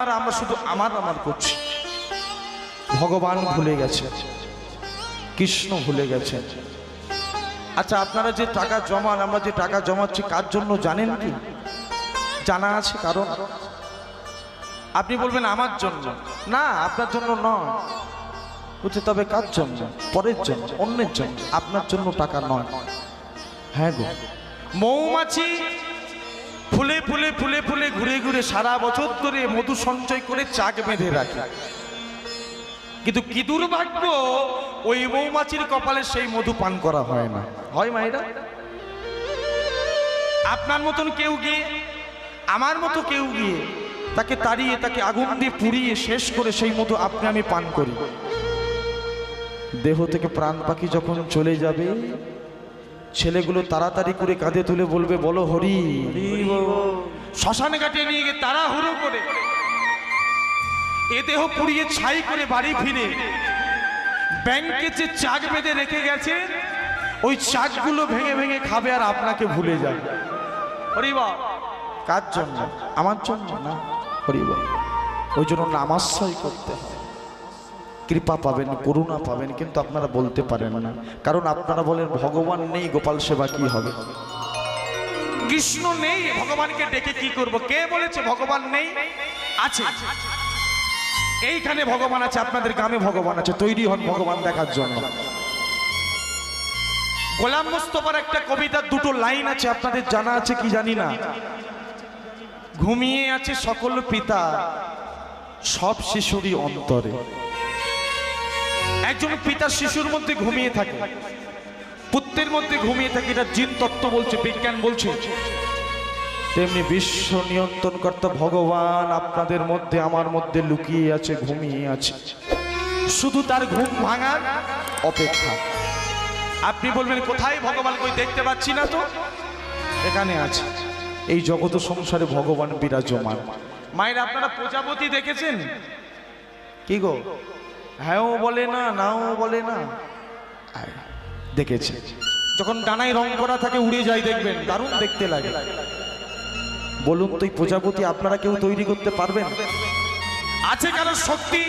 আর আমরা শুধু আমার করছি, ভগবান ভুলে গেছে, কৃষ্ণ ভুলে গেছে। আচ্ছা, আপনারা যে টাকা জমান, আমরা যে টাকা জমাচ্ছি কার জন্য জানেন কি? জানা আছে কারণ? আপনি বলবেন আমার জন্য না, আপনার জন্য নয়। বুঝছে? তবে কার জন্য? পরের জন্য, অন্যের জন্য, আপনার জন্য টাকা নয়। হ্যাঁ গো, মৌমাছি ফুলে ফুলে ফুলে ফুলে ঘুরে ঘুরে সারা বছর ধরে মধু সঞ্চয় করে চাক বেঁধে রাখে, কিন্তু কি দুর্ভাগ্য, ওই মৌমাছির কপালে সেই মধু পান করা হয় না। হয় মায়েরা? আপনার মতন কেউ গিয়ে, আমার মতো কেউ গিয়ে তাকে তাড়িয়ে, তাকে আগুন দিয়ে পুড়িয়ে শেষ করে সেই মধু আপনি আমি পান করি। দেহ থেকে প্রাণ পাখি যখন চলে যাবে, ছেলেগুলো তাড়াতাড়ি করে কাঁধে তুলে বলবে, বলো হরি। শ্মশানে ঘাটে নিয়ে গিয়ে তাড়াহুড়ো করে এ দেহ পুড়িয়ে ছাই করে বাড়ি ফিরে ব্যাংকে যে চাক বেঁধে রেখে গেছে, ওই চাকগুলো ভেঙে ভেঙে খাবে আর আপনাকে ভুলে যাবে। হরিবা, কার জন্য? আমার জন্য না। হরিবা, ওই জন্য নামাশ্রয় করতে হয়, কৃপা পাবেন, করুণা পাবেন, কিন্তু আপনারা বলতে পারেন না, কারণ আপনারা বলেন ভগবান নেই, গোপাল সেবা কি হবে? কৃষ্ণ নেই, ভগবানকে ডেকে কি করব? কে বলেছে ভগবান নেই? আছে, এইখানে ভগবান আছে, আপনাদের গ্রামে ভগবান আছে। তৈরি হন ভগবান দেখার জন্য। গোলাম মুস্তফার একটা কবিতার দুটো লাইন আছে, আপনাদের জানা আছে কি জানি না। ঘুমিয়ে আছে সকল পিতা, সব শিশুরই অন্তরে। একজন পিতা শিশুর মধ্যে ঘুমিয়ে থাকে, পুত্রের মধ্যে ঘুমিয়ে থাকে, এটা জিন তত্ত্ব বলছে, বিজ্ঞান বলছে। তেমনি বিশ্ব নিয়ন্ত্রণকর্তা ভগবান আপনাদের মধ্যে, আমার মধ্যে লুকিয়ে আছে, ঘুমিয়ে আছে, শুধু তার ঘুম ভাঙার অপেক্ষা। আপনি বলবেন কোথায় ভগবান? কই দেখতে পাচ্ছি না তো। এখানে আছে, এই জগৎ সংসারে ভগবান বিরাজমান। মায়ের, আপনারা প্রজাপতি দেখেছেন কি গো? হ্যাঁও বলে না, নাও বলে না। দেখেছে, যখন ডানায় রং করা থাকে উড়ে যায়, দেখবেন দারুণ দেখতে লাগে। বলুন তো, এই প্রজাপতি আপনারা কেউ তৈরি করতে পারবেন? আছে কারো শক্তি?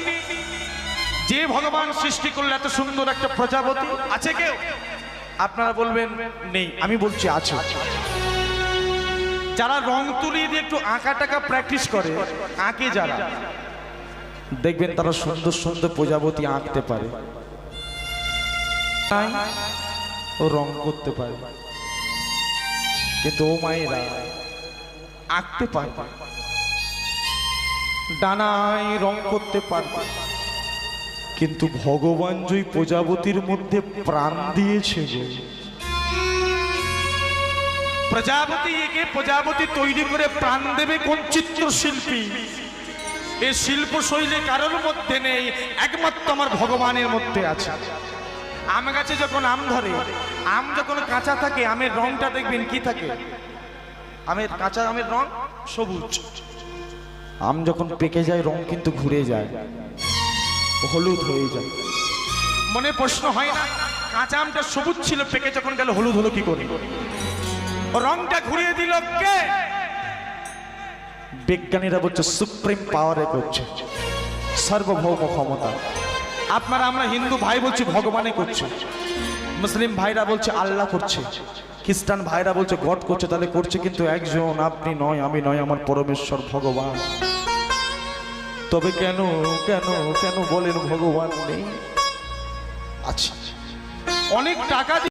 যে ভগবান সৃষ্টি করলে এত সুন্দর একটা প্রজাপতি, আছে কেউ? আপনারা বলবেন নেই, আমি বলছি আছে। যারা রং তুলিয়ে দিয়ে একটু আঁকা টাকা প্র্যাকটিস করে, আঁকে যারা, দেখবেন তারা সুন্দর সুন্দর প্রজাপতি আঁকতে পারে, তাই ও রং করতে পারে, কিন্তু ও মায়েরা আঁকতে পারবে, ডানায় রং করতে পারবে, কিন্তু ভগবান যে প্রজাপতির মধ্যে প্রাণ দিয়েছে, প্রজাপতি একে প্রজাপতি তৈরি করে প্রাণ দেবে কোন চিত্রশিল্পী? এই শিল্প শৈলী কারোর মধ্যে নেই, একমাত্র আমার ভগবানের মধ্যে আছে। আম গাছে যখন আম ধরে, আম যখন কাঁচা থাকে, আমের রংটা দেখবেন কি থাকে? আমের কাঁচা আমের রং সবুজ। আম যখন পেকে যায়, রং কিন্তু ঘুরে যায়, হলুদ হয়ে যায়। মনে প্রশ্ন হয় না, কাঁচা আমটা সবুজ ছিল, পেকে যখন গেল হলুদ হলো কি করে? রংটা ঘুরিয়ে দিল কে? বিজ্ঞানীরা বলছে সুপ্রিম পাওয়ারে করছে, সার্বভৌম ক্ষমতা। আপনারা, আমরা হিন্দু ভাই বলছি ভগবানে করছে, মুসলিম ভাইরা বলছে আল্লাহ করছে, খ্রিস্টান ভাইরা বলছে গড করছে। তাহলে করছে কিন্তু একজন, আপনি নয়, আমি নয়, আমার পরমেশ্বর ভগবান। তবে কেন কেন কেন বলেন ভগবান নেই? আচ্ছা, অনেক টাকা